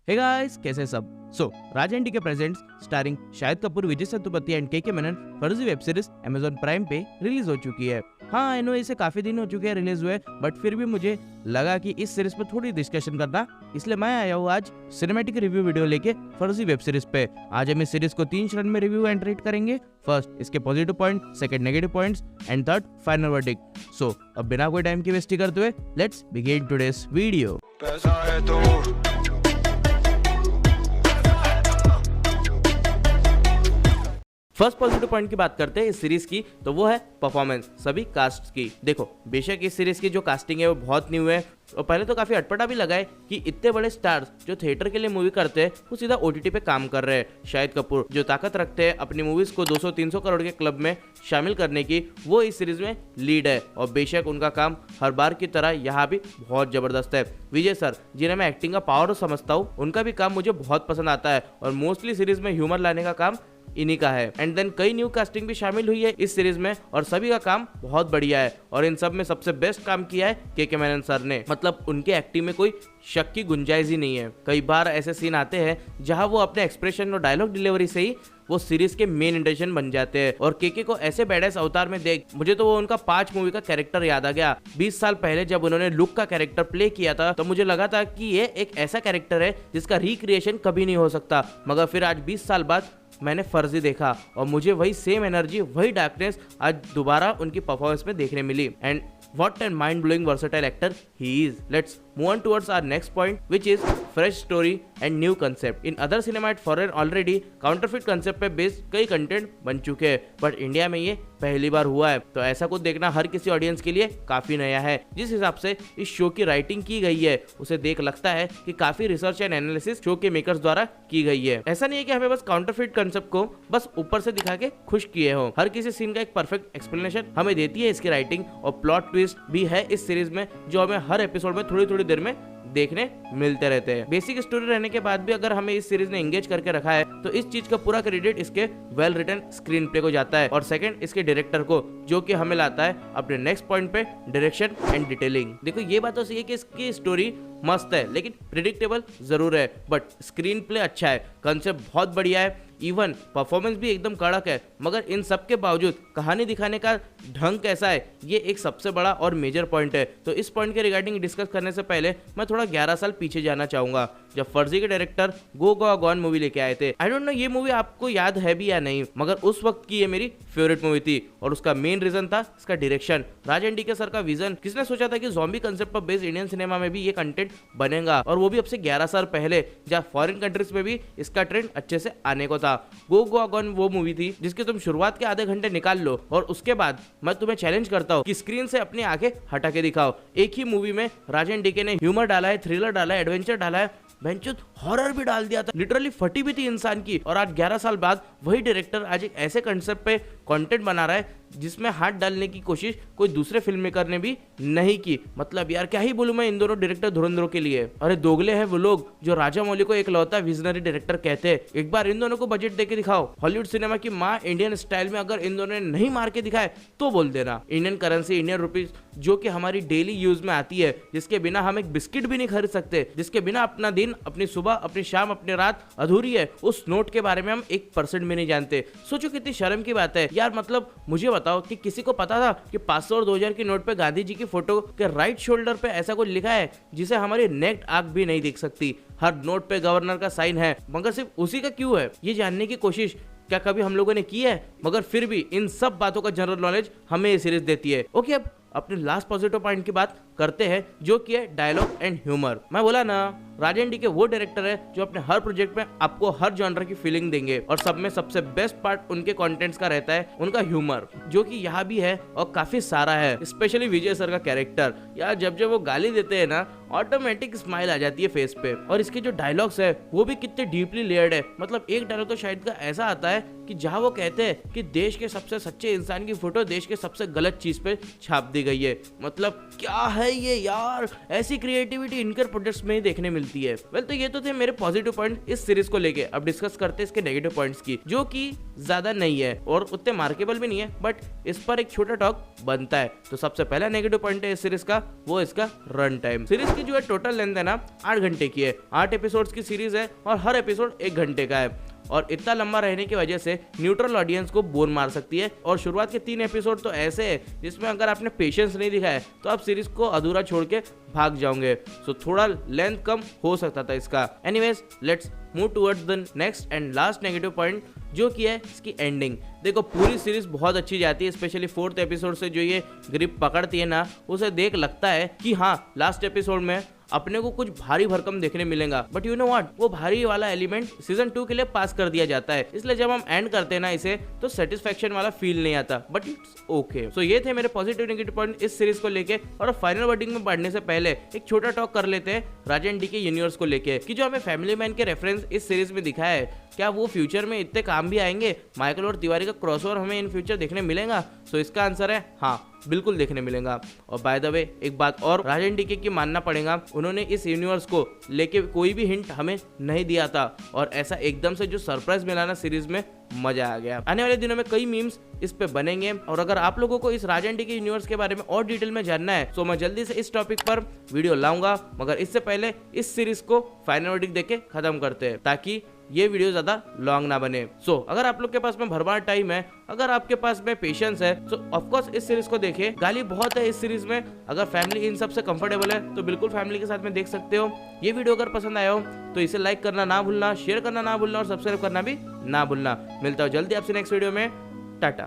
Hey guys, कैसे सब? राज and के presents starring Shahid Kapoor, Vijay Sethupathi and के मेनन फर्जी वेब सीरीज अमेजॉन प्राइम पे रिलीज हो चुकी है। हाँ, आई नो इसे काफी दिन हो चुके हैं रिलीज हुए, बट फिर भी मुझे लगा कि इस सीरीज पे थोड़ी डिस्कशन करना, इसलिए मैं आया हूँ आज सिनेमैटिक रिव्यू वीडियो लेके फर्जी वेब सीरीज पे। आज हम इस सीरीज को 3 चरण में रिव्यू एंड रेट करेंगे। फर्स्ट इसके positive point, second negative points and third final verdict. अब बिना कोई टाइम की वेस्ट करते हुए let's begin today's video. First positive point की बात करते हैं इस सीरीज की, तो वो है परफॉर्मेंस सभी कास्ट की। देखो, बेशक इस सीरीज की जो कास्टिंग है वो बहुत न्यू है और पहले तो काफी अटपटा भी लगा है कि इतने बड़े स्टार्स जो थिएटर के लिए मूवी करते हैं वो सीधा ओटीटी पे काम कर रहे हैं। शाहिद कपूर जो ताकत रखते हैं अपनी मूवीज को 200-300 करोड़ के क्लब में शामिल करने की, वो इस सीरीज में लीड है और बेशक उनका काम हर बार की तरह यहाँ भी बहुत जबरदस्त है। विजय सर, जिन्हें मैं एक्टिंग का पावर समझता हूँ, उनका भी काम मुझे बहुत पसंद आता है और मोस्टली सीरीज में ह्यूमर लाने का काम इन्हीं का है। एंड देन कई न्यू कास्टिंग भी शामिल हुई है इस सीरीज में और सभी का काम बहुत बढ़िया है और इन सब में सबसे बेस्ट काम किया है के मेनन सर ने। मतलब उनके एक्टिंग में कोई शक की गुंजाइश ही नहीं है। कई बार ऐसे सीन आते हैं जहां वो अपने एक्सप्रेशन और डायलॉग डिलीवरी से ही वो सीरीज के मेन इंटेंशन बन जाते हैं और के को ऐसे बैडेस अवतार में देख मुझे तो वो उनका 5 मूवी का कैरेक्टर याद आ गया। 20 साल पहले जब उन्होंने लुक का कैरेक्टर प्ले किया था तो मुझे लगा था कि ये एक ऐसा कैरेक्टर है जिसका रिक्रिएशन कभी नहीं हो सकता, मगर फिर आज 20 साल बाद मैंने फर्जी देखा और मुझे वही सेम एनर्जी, वही डार्कनेस आज दोबारा उनकी परफॉर्मेंस में देखने मिली। And what an mind-blowing versatile actor he is. Let's move on towards our next point, which is fresh story and new concept. In other cinema at foreign already counterfeit concept पे based कई content बन चुके हैं, but India में ये पहली बार हुआ है, तो ऐसा कुछ देखना हर किसी ऑडियंस के लिए काफी नया है। जिस हिसाब से इस शो की राइटिंग की गई है उसे देख लगता है कि काफी रिसर्च एंड एनालिसिस शो के मेकर्स द्वारा की गई है। ऐसा नहीं है कि हमें बस काउंटरफिट कंसेप्ट को बस ऊपर से दिखा के खुश किए हो। हर किसी सीन का एक परफेक्ट एक्सप्लेनेशन हमें देती है इसकी राइटिंग और प्लॉट ट्विस्ट भी है इस सीरीज में जो हमें हर एपिसोड में थोड़ी थोड़ी देर में देखने मिलते रहते हैं। बेसिक स्टोरी रहने के बाद भी अगर हमें इस सीरीज ने एंगेज करके रखा है तो इस चीज का पूरा क्रेडिट इसके वेल रिटन स्क्रीन प्ले को जाता है और सेकंड इसके डायरेक्टर को, जो कि हमें लाता है अपने नेक्स्ट पॉइंट पे, डायरेक्शन एंड डिटेलिंग। देखो, ये बात तो सही है कि इसकी स्टोरी मस्त है लेकिन प्रिडिक्टेबल जरूर है, बट स्क्रीन प्ले अच्छा है, कंसेप्ट बहुत बढ़िया है, इवन परफॉर्मेंस भी एकदम कड़क है। मगर इन सब के बावजूद कहानी दिखाने का ढंग कैसा है, ये एक सबसे बड़ा और मेजर पॉइंट है। तो इस पॉइंट के रिगार्डिंग डिस्कस करने से पहले मैं थोड़ा 11 साल पीछे जाना चाहूंगा, जब फर्जी के डायरेक्टर गो गोआ गॉन मूवी लेके आए थे। आई डोंट नो ये मूवी आपको याद है भी या नहीं, मगर उस वक्त की ये मेरी फेवरेट मूवी थी और उसका मेन रीजन था इसका डायरेक्शन। राज एंड के सर का विजन। किसने सोचा था कि ज़ॉम्बी कंसेप्ट पर बेस्ड इंडियन सिनेमा में भी ये कंटेंट बनेगा, और वो भी अब से 11 साल पहले, जहाँ फॉरेन कंट्रीज में भी इसका ट्रेंड अच्छे से आने को था। गो गोआ गॉन वो मूवी थी जिसके तुम शुरुआत के आधे घंटे निकाल लो और उसके बाद मैं तुम्हें चैलेंज करता हूँ कि स्क्रीन से अपनी आंखें हटा के दिखाओ। एक ही मूवी में राज एंड ने ह्यूमर डाला है, थ्रिलर डाला है, एडवेंचर डाला है, बेंचुत हॉरर भी डाल दिया था। लिटरली फटी भी थी इंसान की। और आज 11 साल बाद वही डायरेक्टर आज एक ऐसे कंसेप्ट पे कंटेंट बना रहा है जिसमें हाथ डालने की कोशिश कोई दूसरे फिल्म मेकर ने भी नहीं की। मतलब यार क्या ही बोलूं मैं इन दोनों डायरेक्टर धुरंधरों के लिए। अरे दोगले हैं वो लोग जो राजा मौली को एक लौता विजनरी डायरेक्टर कहते हैं। एक बार इन दोनों को बजट देके दिखाओ। हॉलीवुड सिनेमा की माँ इंडियन स्टाइल में अगर इन दोनों ने नहीं मार के दिखाए तो बोल देना। इंडियन करेंसी, इंडियन रुपीज जो कि हमारी डेली यूज में आती है, जिसके बिना हम एक बिस्किट भी नहीं खरीद सकते, जिसके बिना अपना दिन, अपनी सुबह, अपनी शाम, अपनी रात अधूरी है, उस नोट के बारे में हम 1% भी नहीं जानते। सोचो कितनी शर्म की बात है यार। मतलब मुझे बताओ कि किसी को पता था कि 500 और 2000 की नोट पे गांधी जी की फोटो के राइट शोल्डर पे ऐसा कुछ लिखा है जिसे हमारी नेक्ड आंख भी नहीं देख सकती। हर नोट पे गवर्नर का साइन है, मगर सिर्फ उसी का क्यों है, ये जानने की कोशिश क्या कभी हम लोगों ने की है? मगर फिर भी इन सब बातों का जनरल नॉलेज हमें ये सीरीज देती है। ओके, अब अपने लास्ट पॉजिटिव पॉइंट की बात करते हैं जो कि है डायलॉग एंड ह्यूमर। मैं बोला ना, राज एंड के वो डायरेक्टर है जो अपने हर प्रोजेक्ट में आपको हर जॉनर की फीलिंग देंगे और सब में सबसे बेस्ट पार्ट उनके कंटेंट्स का रहता है उनका ह्यूमर, जो कि यहाँ भी है और काफी सारा है। स्पेशली विजय सर का कैरेक्टर यार, जब जब वो गाली देते हैं ना, ऑटोमेटिक स्माइल आ जाती है फेस पे। और इसके जो डायलॉग्स है वो भी कितने डीपली लेयर्ड है। मतलब एक डायलॉग तो शायद का ऐसा आता है कि जहाँ वो कहते हैं कि देश के सबसे सच्चे इंसान की फोटो देश के सबसे गलत चीज पे छाप दी गई है। मतलब क्या है है ये यार, ऐसी क्रिएटिविटी इनके प्रोजेक्ट्स में ही देखने मिलती है। वेल तो ये तो थे मेरे पॉजिटिव पॉइंट इस सीरीज को लेके। अब डिस्कस करते हैं इसके नेगेटिव पॉइंट्स की, जो कि ज्यादा नहीं है और उतने मार्केबल भी नहीं है, बट इस पर एक छोटा टॉक बनता है। तो सबसे पहला नेगेटिव पॉइंट है इस सीरीज का, वो इसका रन टाइम। सीरीज की जो है टोटल लेंथ है ना 8 घंटे की है। 8 एपिसोड्स की सीरीज है और हर एपिसोड 1 घंटे का है, और इतना लंबा रहने की वजह से न्यूट्रल ऑडियंस को बोर मार सकती है। और शुरुआत के 3 एपिसोड तो ऐसे हैं जिसमें अगर आपने पेशेंस नहीं दिखाया तो आप सीरीज को अधूरा छोड़ के भाग जाओगे। सो थोड़ा लेंथ कम हो सकता था इसका। Anyways let's move towards the next and last negative point, जो कि है इसकी एंडिंग। देखो पूरी सीरीज बहुत अच्छी जाती है, स्पेशली 4th एपिसोड से जो ये ग्रिप पकड़ती है ना, उसे देख लगता है कि हाँ लास्ट एपिसोड में अपने को कुछ भारी भरकम देखने मिलेगा। बट यू नो व्हाट, वो भारी वाला एलिमेंट सीजन 2 के लिए पास कर दिया जाता है, इसलिए जब हम एंड करते हैं ना इसे तो सेटिस्फेक्शन वाला फील नहीं आता। But it's okay. सो ये थे मेरे पॉजिटिव नेगेटिव पॉइंट इस सीरीज को लेके। और फाइनल वर्डिंग में बढ़ने से पहले एक छोटा टॉक कर लेते हैं राजन डी के यूनिवर्स को लेके, कि जो हमें फैमिली मैन के रेफरेंस इस सीरीज में दिखाया है, क्या वो फ्यूचर में इतने काम भी आएंगे? माइकल और तिवारी का क्रॉसओवर हमें इन फ्यूचर देखने मिलेगा? सो इसका आंसर है हाँ, बिल्कुल देखने मिलेगा। और बाय द वे एक बात और, राजन डीके की मानना पड़ेगा, उन्होंने इस यूनिवर्स को लेके कोई भी हिंट हमें नहीं दिया था, और ऐसा एकदम से जो सरप्राइज मिला ना सीरीज में, मजा आ गया। आने वाले दिनों में कई मीम्स इस पे बनेंगे। और अगर आप लोगों को इस राजन डी के यूनिवर्स के बारे में और डिटेल में जानना है तो मैं जल्दी से इस टॉपिक पर वीडियो लाऊंगा, मगर इससे पहले इस सीरीज को फाइनल वर्डिक्ट देके खत्म करते हैं, ताकि ये वीडियो ज्यादा लॉन्ग ना बने। सो अगर आप लोग के पास में भरमार टाइम है, अगर आपके पास में पेशेंस है, तो ऑफकोर्स इस सीरीज को देखे। गाली बहुत है इस सीरीज में, अगर फैमिली इन सब से कंफर्टेबल है तो बिल्कुल फैमिली के साथ में देख सकते हो। ये वीडियो अगर पसंद आया हो तो इसे लाइक करना ना भूलना, शेयर करना ना भूलना और सब्सक्राइब करना भी ना भूलना। मिलता हूँ जल्दी आपसे नेक्स्ट वीडियो में। टाटा।